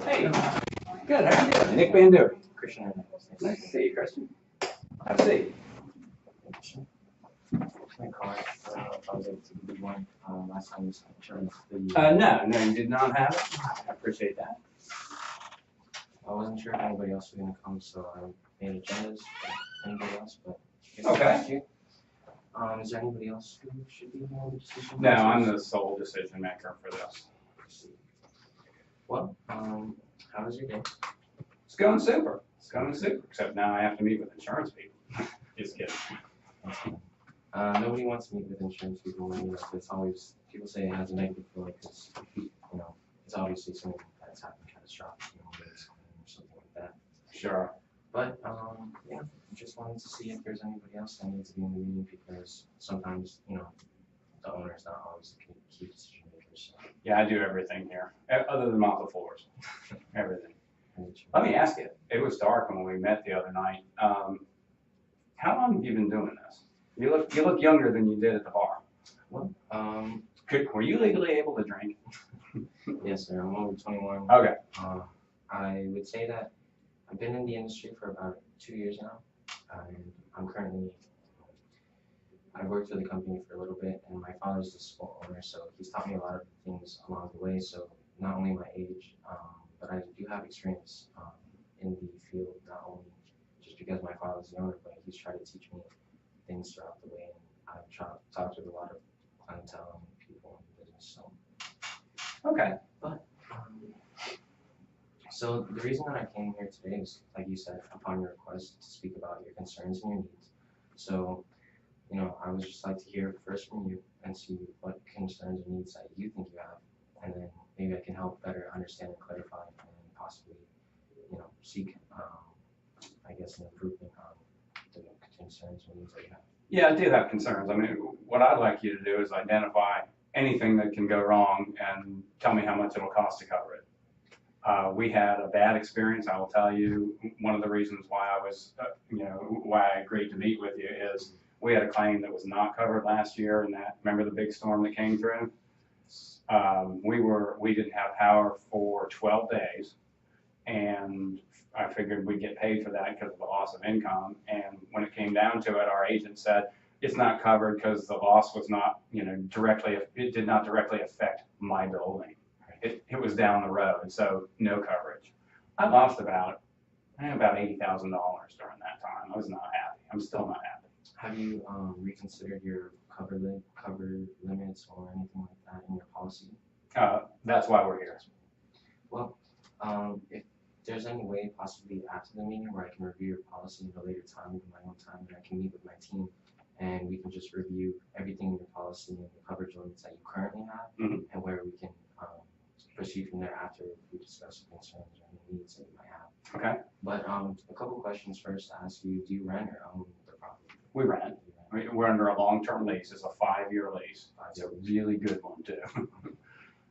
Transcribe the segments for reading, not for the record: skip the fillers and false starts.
Hey, good. How you doing? Nick Van Der. Christian Hernandez. Nice to see you, Christian. Have a seat. My card. I was able to give you one last time you sent insurance. No, you did not have it. I appreciate that. I wasn't sure if anybody else was going to come, so I made agendas for anybody else, but I guess Okay. I'll ask you. Is there anybody else who should be in the decision? No, I'm the sole decision maker for this. Well, how was your day? It's going super. It's going super. Except now I have to meet with insurance people. Just kidding. Nobody wants to meet with insurance people. It's always, people say it has a negative feeling because, it's obviously something that's happened catastrophic, or something like that. Sure. But, yeah, just wanted to see if there's anybody else that needs to be in the meeting because sometimes, the owner's not always the key decision maker. So. Yeah, I do everything here, other than mop the floors. Everything. Let me ask you, it was dark when we met the other night. How long have you been doing this? You look younger than you did at the bar. Well, were you legally able to drink? Yes, sir. I'm over 21. Okay. I would say that I've been in the industry for about 2 years now. I'm currently, I've worked for the company for a little bit, and my father's the small owner, so he's taught me a lot of things along the way. So not only my age, but I do have experience in the field, not only just because my father's the owner, but he's tried to teach me things throughout the way, and I've talked with a lot of clientele and people in the business. So, okay. But so the reason that I came here today is, like you said, upon your request to speak about your concerns and your needs. So, I would just like to hear first from you and see what concerns and needs that you think you have, and then maybe I can help better understand and clarify, and possibly, seek, I guess, an improvement on the concerns and needs that you have. Yeah, I do have concerns. I mean, what I'd like you to do is identify anything that can go wrong and tell me how much it'll cost to cover it. We had a bad experience. I will tell you, one of the reasons why I was, why I agreed to meet with you is we had a claim that was not covered last year, and remember the big storm that came through? We didn't have power for 12 days, and I figured we'd get paid for that because of the loss of income. And when it came down to it, our agent said it's not covered because the loss was not, it did not directly affect my building. It was down the road, so no coverage. I lost about $80,000 during that time. I was not happy. I'm still not happy. Have you reconsidered your cover limits or anything like that in your policy? That's why we're here. Well, if there's any way possibly after the meeting where I can review your policy at a later time, in my own time, and I can meet with my team and we can just review everything in your policy and the coverage limits that you currently have, and where we can proceed from there after we discuss the concerns or any needs that you might have. Okay. But a couple questions first to ask you: do you rent or own the property? We rent. We're under a long-term lease. It's a 5-year lease. It's a really good one too.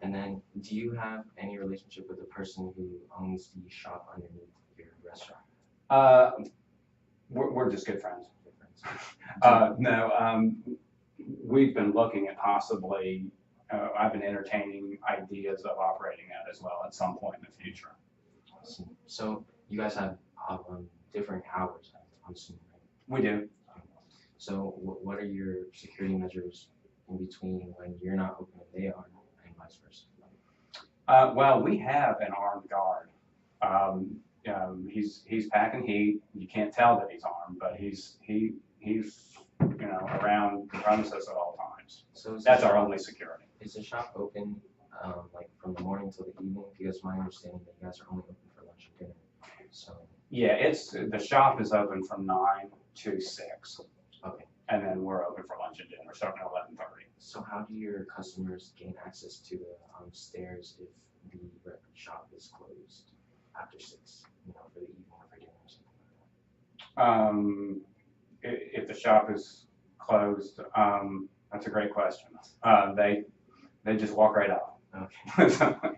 And then, do you have any relationship with the person who owns the shop underneath your restaurant? We're just good friends. No, we've been looking at possibly, I've been entertaining ideas of operating that as well at some point in the future. So you guys have different hours, I'm assuming, right? We do. So what are your security measures in between when you're not open and they are, and vice versa? Well, we have an armed guard. He's packing heat. You can't tell that he's armed, but he's around the premises at all times. So that's our only security. Is the shop open like from the morning till the evening? Because my understanding that you guys are only open for lunch and dinner. So yeah, the shop is open from 9 to 6. Okay. And then we're open for lunch and dinner, starting at 11:30. So how do your customers gain access to the stairs if the shop is closed after 6? For the evening or for dinner or something like that? If the shop is closed, that's a great question. They just walk right up. Okay.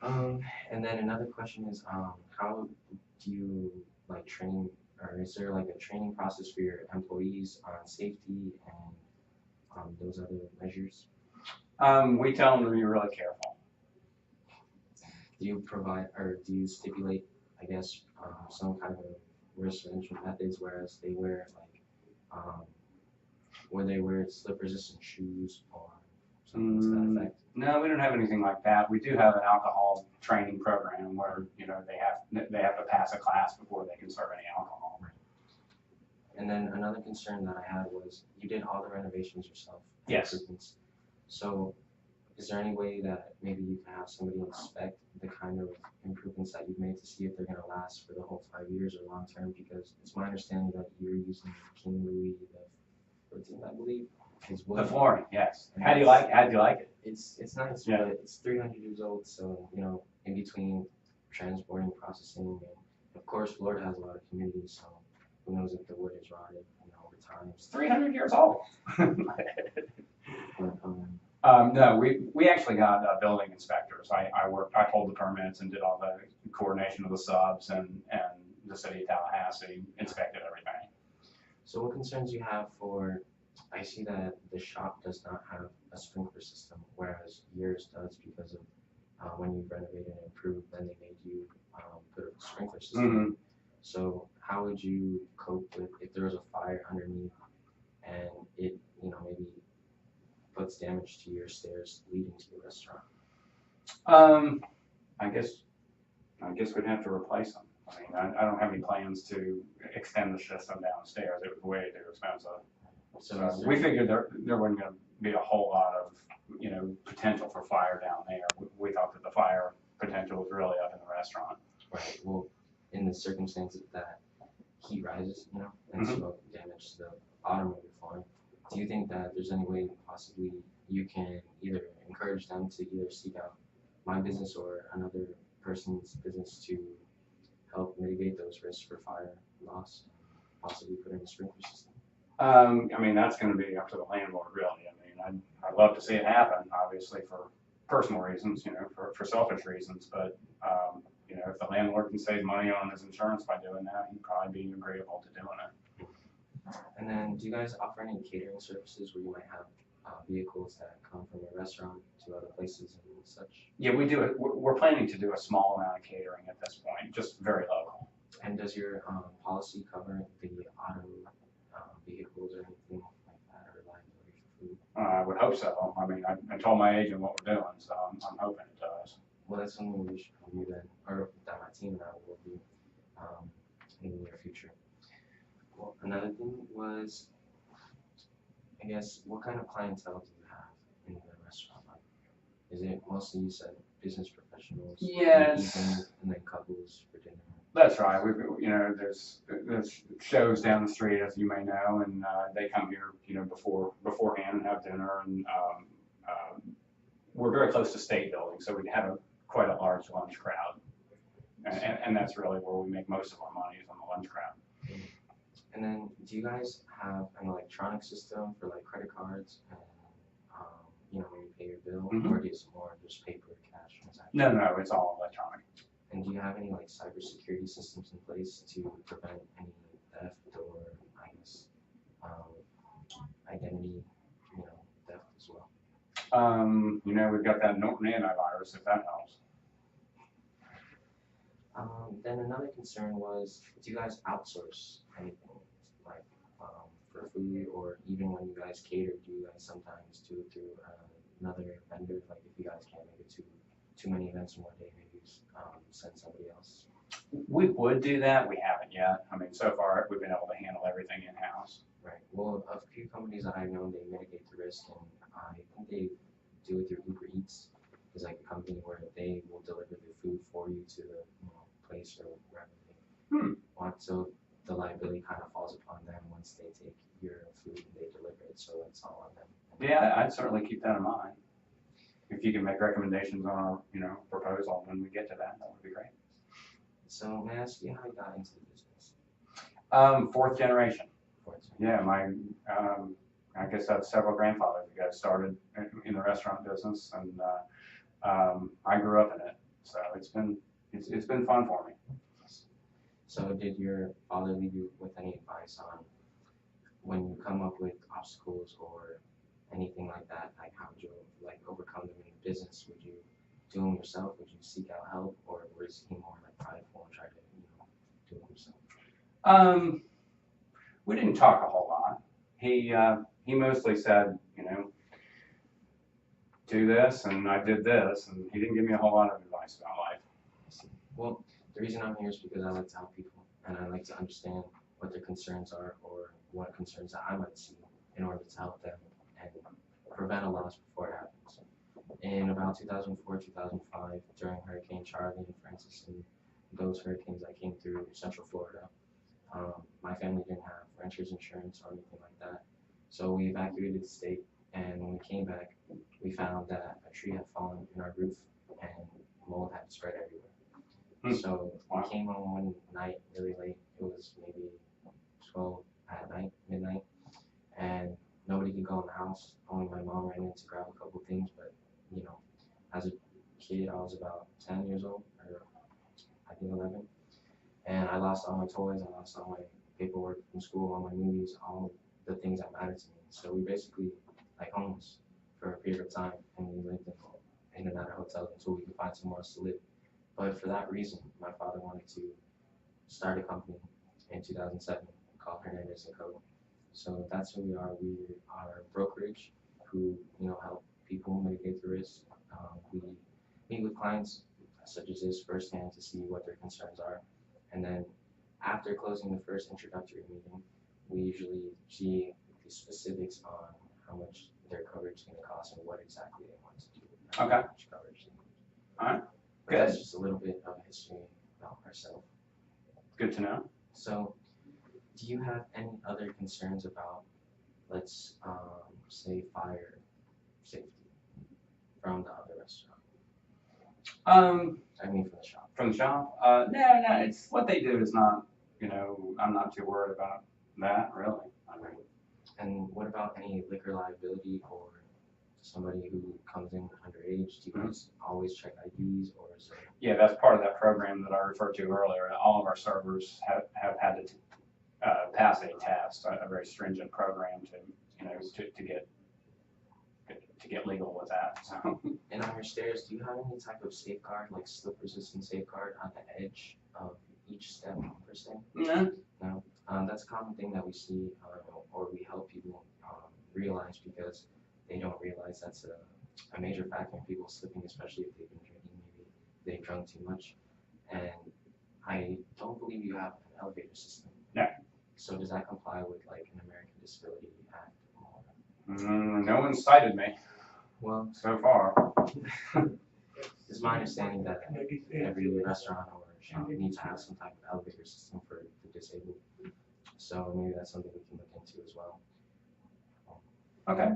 And then another question is, how do you train, or is there a training process for your employees on safety and those other measures? We tell them to be really careful. do you provide or do you stipulate, I guess, some kind of risk management methods, whereas they wear like, where they wear slip-resistant shoes or something to that effect? No, we don't have anything like that. We do have an alcohol training program where, you know, they have to pass a class before they can serve any alcohol. Right. And then another concern that I had was you did all the renovations yourself. Yes. Improvements. So is there any way that maybe you can have somebody inspect the kind of improvements that you've made to see if they're going to last for the whole 5 years or long term? Because it's my understanding that you're using King Louis the 14th, I believe, is wood. The flooring, yes. How do you like it? It's nice, Yeah. but it's 300 years old, so you know, in between transporting, processing, and of course, Florida has a lot of humidity, so who knows if the wood is rotted, you know, over time. It's 300 years old. But, No, we actually got building inspectors. I pulled the permits and did all the coordination of the subs, and the city of Tallahassee inspected everything. so what concerns you have for? I see that the shop does not have a sprinkler system, whereas yours does because of when you renovated and improved, then they made you put a sprinkler system. So how would you cope with if there was a fire underneath and it, you know, maybe puts damage to your stairs leading to the restaurant? I guess we'd have to replace them. I mean, I don't have any plans to extend the system downstairs. It was way too expensive. So we figured there wasn't going to be a whole lot of, you know, potential for fire down there. We thought that the fire potential was really up in the restaurant. Right. Well, in the circumstances that heat rises, you know, and smoke damage to the bottom of your flooring, do you think that there's any way possibly you can either encourage them to either seek out my business or another person's business to help mitigate those risks for fire loss, possibly put in a sprinkler system? I mean, that's going to be up to the landlord, really. I mean, I'd love to see it happen, obviously, for personal reasons, you know, for selfish reasons. But, you know, if the landlord can save money on his insurance by doing that, he'd probably be agreeable to doing it. And then, do you guys offer any catering services where you might have vehicles that come from your restaurant to other places and such? Yeah, we do it. We're planning to do a small amount of catering at this point, just very local. And does your policy cover the auto vehicles or anything like that, or liability for food? I would hope so. I mean, I told my agent what we're doing, so I'm hoping it does. Well, that's something we should review then, or that my team and I will review in the near future. Well, another thing was, I guess, what kind of clientele do you have in the restaurant? Like, is it mostly, you said, business professionals? Yes. And then couples for dinner? That's right. You know, there's shows down the street, as you may know, and they come here, you know, beforehand and have dinner. And we're very close to State Building, so we have quite a large lunch crowd, and that's really where we make most of our money, is on the lunch crowd. And then, do you guys have an electronic system for like credit cards and you know, when you pay your bill, or do you more just paper, cash transactions? No, it's all electronic. And do you have any like cybersecurity systems in place to prevent any theft or, I guess, identity, you know, theft as well? You know, we've got that Norton antivirus, if that helps. Then another concern was, do you guys outsource anything like for food, or even when you guys cater, do you guys sometimes do it through another vendor? Like if you guys can't make it to too many events in one day, maybe send somebody else? We would do that. We haven't yet. I mean, so far we've been able to handle everything in-house. Right. Well, a few companies that I know, they mitigate the risk, and I think they do it through Uber Eats. It's like a company where they will deliver the food for you to the place or wherever they want. So the liability kind of falls upon them once they take your food and they deliver it. So it's all on them. Yeah, I'd certainly keep that in mind. If you can make recommendations on our, you know, proposal when we get to that, that would be great. So may I ask you how you got into the business? Fourth generation. Fourth generation. Yeah, I guess I have several grandfathers who got started in the restaurant business, and I grew up in it, so it's been fun for me. So did your father leave you with any advice on when you come up with obstacles or anything like that? Like how would you like overcome them in business? Would you do them yourself? Would you seek out help, or was he more like prideful and try to, do it himself? We didn't talk a whole lot. He mostly said, do this, and I did this, and he didn't give me a whole lot of advice about life. Well, the reason I'm here is because I like to help people, and I like to understand what their concerns are, or what concerns that I might see in order to help them and prevent a loss before it happens. In about 2004, 2005, during Hurricane Charlie and Francis and those hurricanes that came through Central Florida, my family didn't have renter's insurance or anything like that. So we evacuated the state, and when we came back, we found that a tree had fallen in our roof and mold had spread everywhere. So we came home one night really late. It was maybe 12 at night, midnight, and nobody could go in the house. Only my mom ran in to grab a couple things, but as a kid, I was about 10 years old, or I think 11, and I lost all my toys, I lost all my paperwork from school, all my movies, all the things that mattered to me. So we basically like homeless for a period of time, and we lived in and out of hotels until we could find somewhere else to live. But for that reason, my father wanted to start a company in 2007 called Hernandez & Co. So that's who we are. We are a brokerage who help people mitigate the risk. We meet with clients such as this firsthand to see what their concerns are, and then after closing the first introductory meeting, we usually see the specifics on how much their coverage is going to cost and what exactly they want to do. Okay. How much coverage they need. All right. But Good. that's just a little bit of history about ourselves. Good to know. So, do you have any other concerns about, let's say, fire safety from the other restaurant? I mean, from the shop. From the shop? No, it's what they do is not, I'm not too worried about that, really. And what about any liquor liability or somebody who comes in underage? Do you guys always check IDs, or is it? Yeah, that's part of that program that I referred to earlier. All of our servers have had to pass a test, a very stringent program to get legal with that. So. And on your stairs, do you have any type of safeguard, like slip-resistant safeguard on the edge of each step per se? No. No. That's a common thing that we see, or we help people realize, because they don't realize that's a major factor in people slipping, especially if they've been drinking. Maybe they've drunk too much. And I don't believe you have an elevator system. No. So does that comply with like an American Disability Act? No one cited me. Well, so far. It's my understanding that every restaurant or shop needs to have some type of elevator system for the disabled. So maybe that's something we can look into as well. Okay.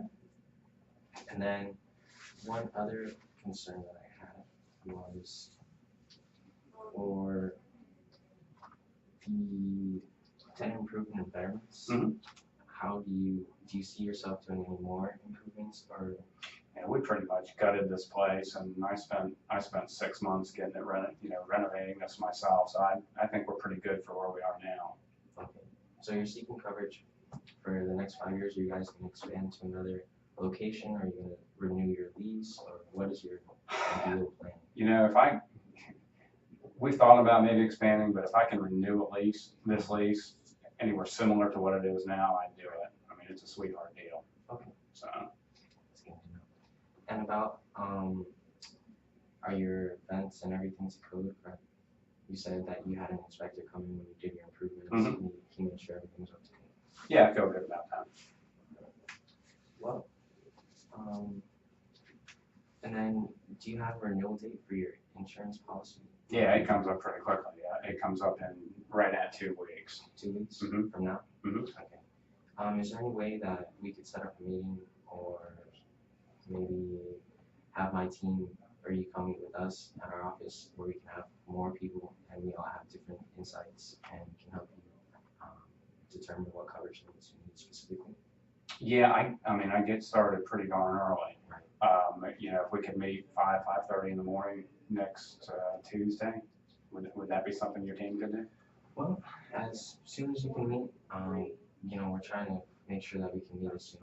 And then one other concern that I had was for the tenant improvement and betterments. How do you see yourself doing any more improvements, or? Yeah, we pretty much gutted this place, and I spent 6 months getting it renovating this myself. So I think we're pretty good for where we are now. Okay. So you're seeking coverage for the next 5 years. Are you guys going to expand to another location? Are you going to renew your lease, or what is your ideal plan? We've thought about maybe expanding, but if I can renew this lease anywhere similar to what it is now, I'd do it. I mean, it's a sweetheart deal. Okay. So. That's good to know. And about are your vents and everything to code? Correct? You said that you had an inspector come in when you did your improvements, and he made sure everything was up to date. Yeah, I feel good about that. Well, and then do you have a renewal date for your insurance policy? Yeah, it comes up pretty quickly. Yeah, it comes up in right at 2 weeks. 2 weeks from now? Okay. Is there any way that we could set up a meeting, or maybe have my team, or you come meet with us at our office, where we can have more people and we all have different insights and can help you determine what coverage needs you need specifically? Yeah, I get started pretty darn early. Right. If we could meet 5:30 in the morning next Tuesday, would that be something your team could do? Well, as soon as you can meet, we're trying to make sure that we can meet as soon